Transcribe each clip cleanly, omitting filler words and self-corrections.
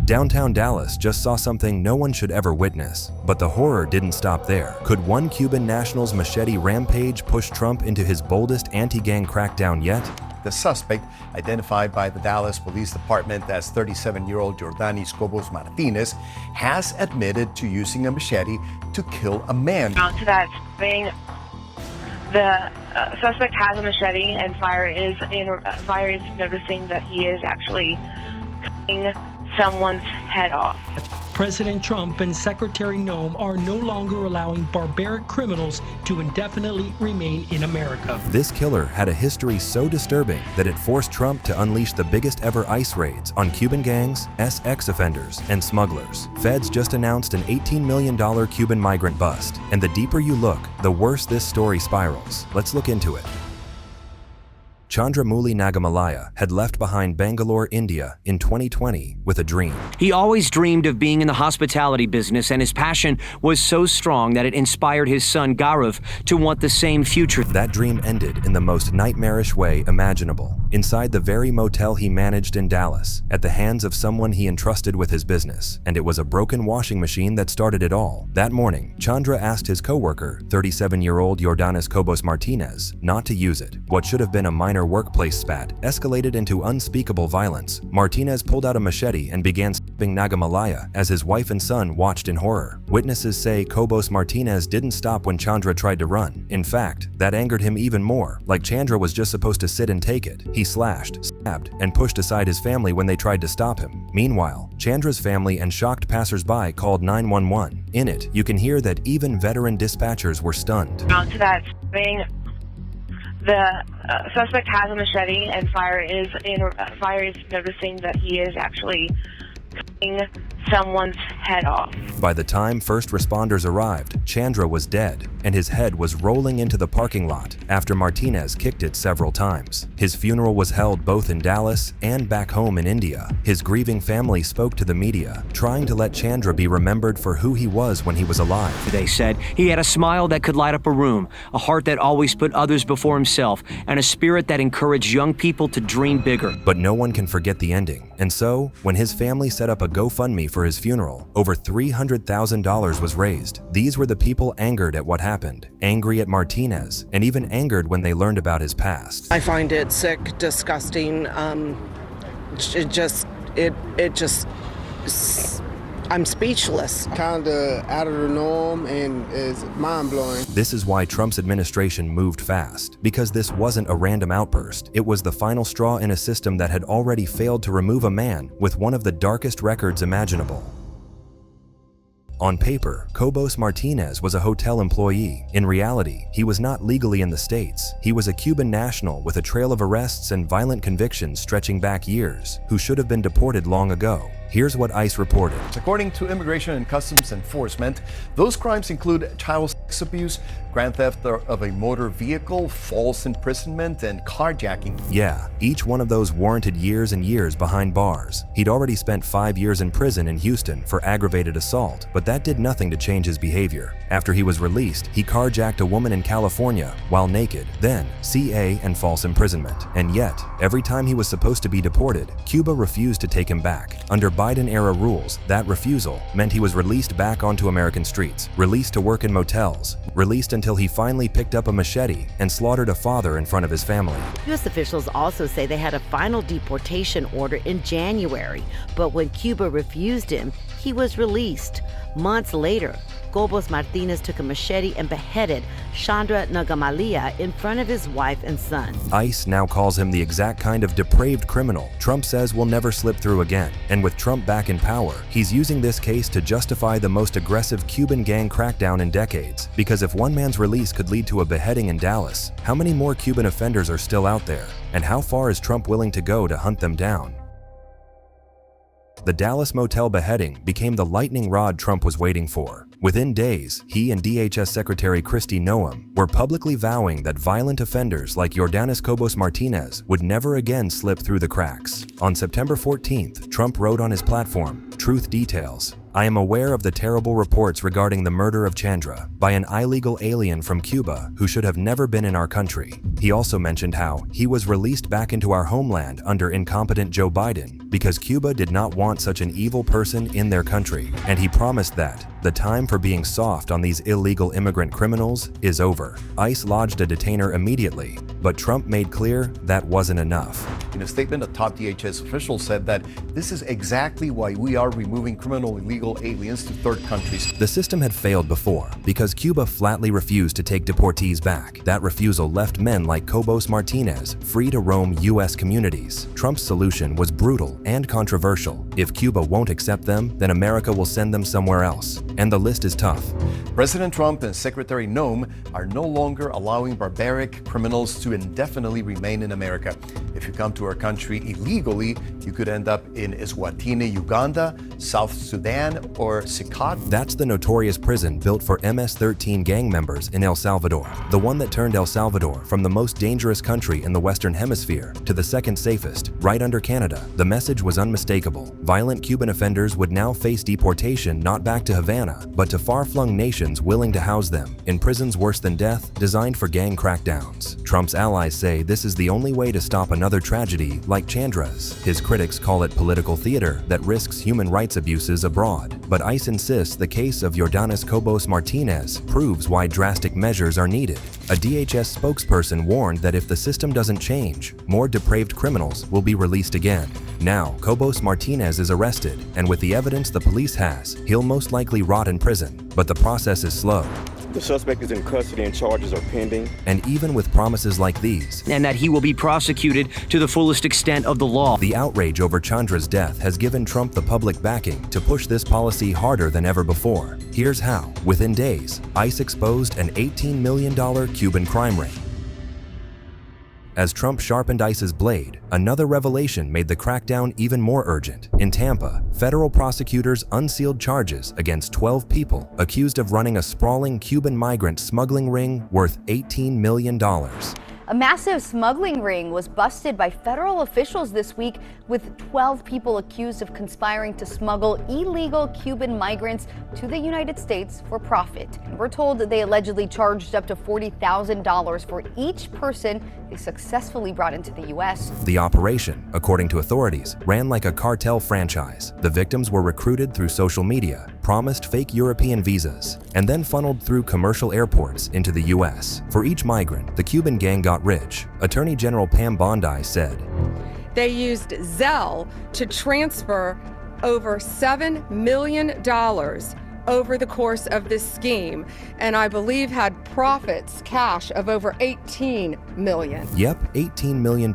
Downtown Dallas just saw something no one should ever witness. But the horror didn't stop there. Could one Cuban national's machete rampage push Trump into his boldest anti-gang crackdown yet? The suspect, identified by the Dallas Police Department as 37-year-old Jordanis Cobos Martinez, has admitted to using a machete to kill a man. To that thing, the suspect has a machete, and Fire is noticing that he is actually cutting someone's head off. President Trump and Secretary Noem are no longer allowing barbaric criminals to indefinitely remain in America. This killer had a history so disturbing that it forced Trump to unleash the biggest ever ICE raids on Cuban gangs, ex offenders, and smugglers. Feds just announced an $18 million Cuban migrant bust, and the deeper you look, the worse this story spirals. Let's look into it. Chandramouli Nagamalaya had left behind Bangalore, India in 2020 with a dream. He always dreamed of being in the hospitality business, and his passion was so strong that it inspired his son Gaurav to want the same future. That dream ended in the most nightmarish way imaginable, inside the very motel he managed in Dallas, at the hands of someone he entrusted with his business. And it was a broken washing machine that started it all. That morning, Chandra asked his co-worker, 37-year-old Jordanis Cobos Martinez, not to use it. What should have been a minor workplace spat escalated into unspeakable violence. Martinez pulled out a machete and began stabbing Nagamalaya as his wife and son watched in horror. Witnesses say Cobos Martinez didn't stop when Chandra tried to run. In fact, that angered him even more, like Chandra was just supposed to sit and take it. He slashed, stabbed, and pushed aside his family when they tried to stop him. Meanwhile, Chandra's family and shocked passersby called 911. In it, you can hear that even veteran dispatchers were stunned. To that thing, the suspect has a machete, and Fire is noticing that he is actually cutting someone's head off. By the time first responders arrived, Chandra was dead, and his head was rolling into the parking lot after Martinez kicked it several times. His funeral was held both in Dallas and back home in India. His grieving family spoke to the media, trying to let Chandra be remembered for who he was when he was alive. They said he had a smile that could light up a room, a heart that always put others before himself, and a spirit that encouraged young people to dream bigger. But no one can forget the ending. And so, when his family set up a GoFundMe for his funeral, over $300,000 was raised. These were the people angered at what happened, angry at Martinez, and even angered when they learned about his past. I find it sick, disgusting. I'm speechless. Kinda out of the norm and is mind-blowing. This is why Trump's administration moved fast, because this wasn't a random outburst. It was the final straw in a system that had already failed to remove a man with one of the darkest records imaginable. On paper, Cobos Martinez was a hotel employee. In reality, he was not legally in the States. He was a Cuban national with a trail of arrests and violent convictions stretching back years, who should have been deported long ago. Here's what ICE reported. According to Immigration and Customs Enforcement, those crimes include child sex abuse, grand theft of a motor vehicle, false imprisonment, and carjacking. Yeah, each one of those warranted years and years behind bars. He'd already spent 5 years in prison in Houston for aggravated assault, but that did nothing to change his behavior. After he was released, he carjacked a woman in California while naked, then CA and false imprisonment. And yet, every time he was supposed to be deported, Cuba refused to take him back. Under Biden-era rules, that refusal meant he was released back onto American streets, released to work in motels, released until he finally picked up a machete and slaughtered a father in front of his family. U.S. officials also say they had a final deportation order in January, but when Cuba refused him, he was released. Months later, Cobos Martinez took a machete and beheaded Chandra Nagamalaya in front of his wife and son. ICE now calls him the exact kind of depraved criminal Trump says will never slip through again. And with Trump back in power, he's using this case to justify the most aggressive Cuban gang crackdown in decades. Because if one man's release could lead to a beheading in Dallas, how many more Cuban offenders are still out there? And how far is Trump willing to go to hunt them down? The Dallas motel beheading became the lightning rod Trump was waiting for. Within days, he and DHS Secretary Kristi Noem were publicly vowing that violent offenders like Yordanis Cobos Martinez would never again slip through the cracks. On September 14th, Trump wrote on his platform, "Truth details. I am aware of the terrible reports regarding the murder of Chandra by an illegal alien from Cuba who should have never been in our country." He also mentioned how he was released back into our homeland under incompetent Joe Biden because Cuba did not want such an evil person in their country, and he promised that the time for being soft on these illegal immigrant criminals is over. ICE lodged a detainer immediately, but Trump made clear that wasn't enough. In a statement, a top DHS official said that this is exactly why we are removing criminal illegal aliens to third countries. The system had failed before because Cuba flatly refused to take deportees back. That refusal left men like Cobos Martinez free to roam U.S. communities. Trump's solution was brutal and controversial. If Cuba won't accept them, then America will send them somewhere else. And the list is tough. President Trump and Secretary Noem are no longer allowing barbaric criminals to indefinitely remain in America. If you come to our country illegally, you could end up in Eswatini, Uganda, South Sudan, or Sikot. That's the notorious prison built for MS-13 gang members in El Salvador, the one that turned El Salvador from the most dangerous country in the Western Hemisphere to the second safest, right under Canada. The message was unmistakable. Violent Cuban offenders would now face deportation not back to Havana, but to far-flung nations willing to house them in prisons worse than death, designed for gang crackdowns. Trump's allies say this is the only way to stop another tragedy like Chandra's. His critics call it political theater that risks human rights abuses abroad. But ICE insists the case of Yordanis Cobos Martinez proves why drastic measures are needed. A DHS spokesperson warned that if the system doesn't change, more depraved criminals will be released again. Now, Cobos Martinez is arrested, and with the evidence the police has, he'll most likely rot in prison. But the process is slow. The suspect is in custody and charges are pending. And even with promises like these, and that he will be prosecuted to the fullest extent of the law. The outrage over Chandra's death has given Trump the public backing to push this policy harder than ever before. Here's how. Within days, ICE exposed an $18 million Cuban crime ring. As Trump sharpened ICE's blade, another revelation made the crackdown even more urgent. In Tampa, federal prosecutors unsealed charges against 12 people accused of running a sprawling Cuban migrant smuggling ring worth $18 million. A massive smuggling ring was busted by federal officials this week, with 12 people accused of conspiring to smuggle illegal Cuban migrants to the United States for profit. We're told that they allegedly charged up to $40,000 for each person they successfully brought into the U.S. The operation, according to authorities, ran like a cartel franchise. The victims were recruited through social media, promised fake European visas, and then funneled through commercial airports into the U.S. For each migrant, the Cuban gang got rich. Attorney General Pam Bondi said, "They used Zelle to transfer over $7 million over the course of this scheme, and I believe had profits, cash of over $18 million. Yep, $18 million,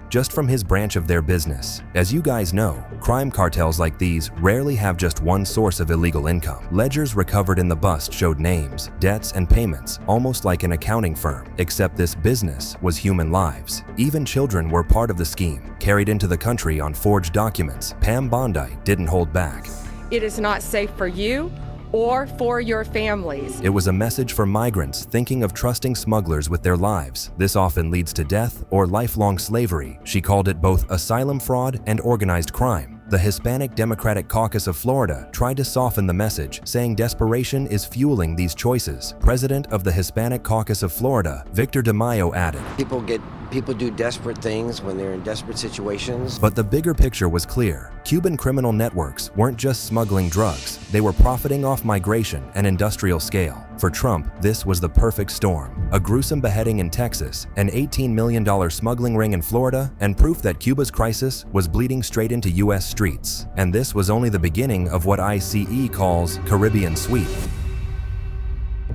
just from his branch of their business. As you guys know, crime cartels like these rarely have just one source of illegal income. Ledgers recovered in the bust showed names, debts, and payments, almost like an accounting firm, except this business was human lives. Even children were part of the scheme, carried into the country on forged documents. Pam Bondi didn't hold back. It is not safe for you or for your families. It was a message for migrants thinking of trusting smugglers with their lives. This often leads to death or lifelong slavery. She called it both asylum fraud and organized crime. The Hispanic Democratic Caucus of Florida tried to soften the message, saying desperation is fueling these choices. President of the Hispanic Caucus of Florida, Victor DeMaio, added, People do desperate things when they're in desperate situations. But the bigger picture was clear. Cuban criminal networks weren't just smuggling drugs. They were profiting off migration and industrial scale. For Trump, this was the perfect storm. A gruesome beheading in Texas, an $18 million smuggling ring in Florida, and proof that Cuba's crisis was bleeding straight into U.S. streets. And this was only the beginning of what ICE calls Caribbean Sweep.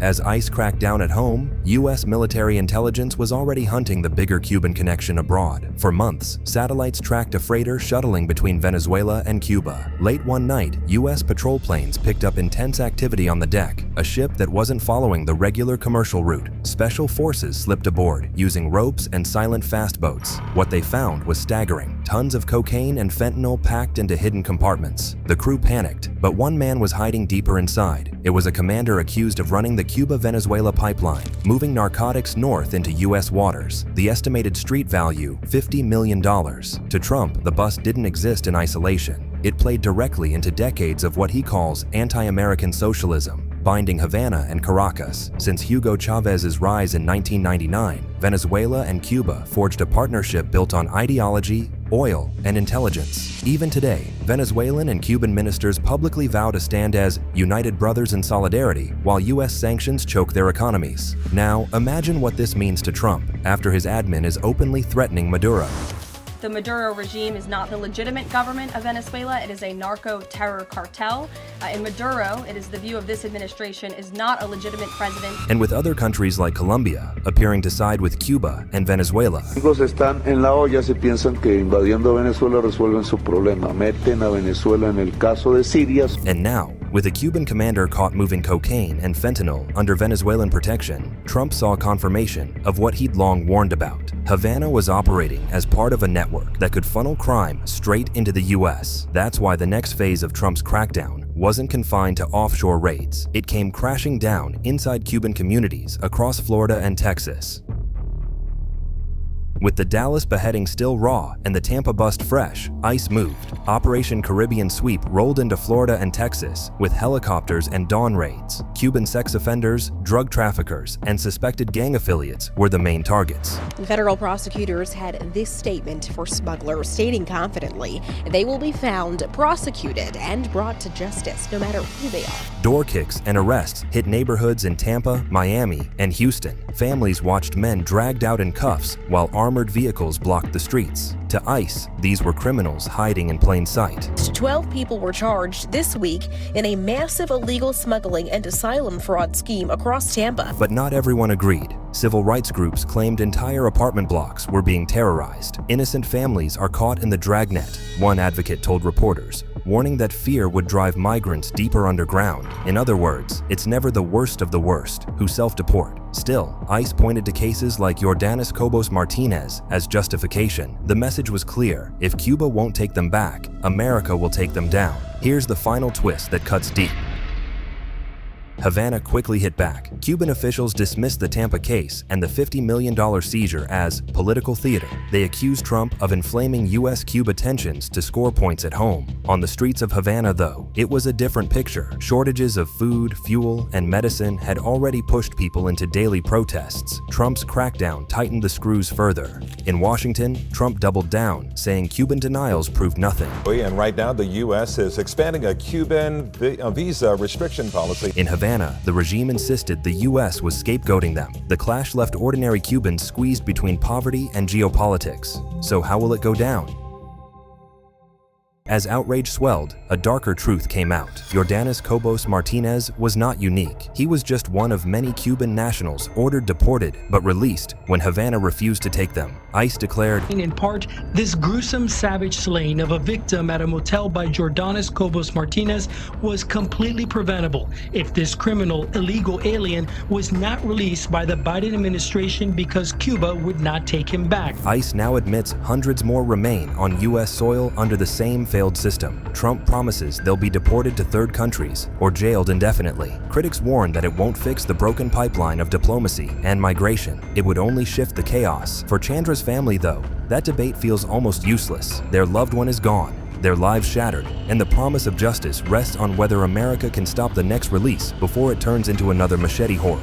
As ICE cracked down at home, U.S. military intelligence was already hunting the bigger Cuban connection abroad. For months, satellites tracked a freighter shuttling between Venezuela and Cuba. Late one night, U.S. patrol planes picked up intense activity on the deck, a ship that wasn't following the regular commercial route. Special forces slipped aboard, using ropes and silent fast boats. What they found was staggering. Tons of cocaine and fentanyl packed into hidden compartments. The crew panicked, but one man was hiding deeper inside. It was a commander accused of running the Cuba-Venezuela pipeline, moving narcotics north into U.S. waters. The estimated street value, $50 million. To Trump, the bust didn't exist in isolation. It played directly into decades of what he calls anti-American socialism, binding Havana and Caracas. Since Hugo Chávez's rise in 1999, Venezuela and Cuba forged a partnership built on ideology, oil, and intelligence. Even today, Venezuelan and Cuban ministers publicly vow to stand as united brothers in solidarity while U.S. sanctions choke their economies. Now, imagine what this means to Trump after his admin is openly threatening Maduro. The Maduro regime is not the legitimate government of Venezuela. It is a narco-terror cartel. In Maduro, it is the view of this administration, is not a legitimate president. And with other countries like Colombia appearing to side with Cuba and Venezuela. Están en la olla si piensan que invadiendo Venezuela resuelven su problema. Meten a Venezuela en el caso de Siria. And now, with a Cuban commander caught moving cocaine and fentanyl under Venezuelan protection, Trump saw confirmation of what he'd long warned about. Havana was operating as part of a network that could funnel crime straight into the U.S. That's why the next phase of Trump's crackdown wasn't confined to offshore raids. It came crashing down inside Cuban communities across Florida and Texas. With the Dallas beheading still raw and the Tampa bust fresh, ICE moved. Operation Caribbean Sweep rolled into Florida and Texas with helicopters and dawn raids. Cuban sex offenders, drug traffickers, and suspected gang affiliates were the main targets. Federal prosecutors had this statement for smugglers, stating confidently they will be found, prosecuted, and brought to justice no matter who they are. Door kicks and arrests hit neighborhoods in Tampa, Miami, and Houston. Families watched men dragged out in cuffs while armored vehicles blocked the streets. To ICE, these were criminals hiding in plain sight. 12 people were charged this week in a massive illegal smuggling and asylum fraud scheme across Tampa. But not everyone agreed. Civil rights groups claimed entire apartment blocks were being terrorized. Innocent families are caught in the dragnet, one advocate told reporters, warning that fear would drive migrants deeper underground. In other words, it's never the worst of the worst who self-deport. Still, ICE pointed to cases like Jordanis Cobos Martinez as justification. The message was clear: if Cuba won't take them back, America will take them down. Here's the final twist that cuts deep. Havana quickly hit back. Cuban officials dismissed the Tampa case and the $50 million seizure as political theater. They accused Trump of inflaming U.S.-Cuba tensions to score points at home. On the streets of Havana, though, it was a different picture. Shortages of food, fuel, and medicine had already pushed people into daily protests. Trump's crackdown tightened the screws further. In Washington, Trump doubled down, saying Cuban denials proved nothing. And right now, the U.S. is expanding a Cuban visa restriction policy. In Havana, the regime insisted the U.S. was scapegoating them. The clash left ordinary Cubans squeezed between poverty and geopolitics. So how will it go down? As outrage swelled, a darker truth came out. Jordanis Cobos Martinez was not unique. He was just one of many Cuban nationals ordered deported but released when Havana refused to take them. ICE declared, in part, this gruesome savage slaying of a victim at a motel by Jordanis Cobos Martinez was completely preventable if this criminal illegal alien was not released by the Biden administration because Cuba would not take him back. ICE now admits hundreds more remain on U.S. soil under the same failed system. Trump promises they'll be deported to third countries or jailed indefinitely. Critics warn that it won't fix the broken pipeline of diplomacy and migration. It would only shift the chaos. For Chandra's family, though, that debate feels almost useless. Their loved one is gone, their lives shattered, and the promise of justice rests on whether America can stop the next release before it turns into another machete horror.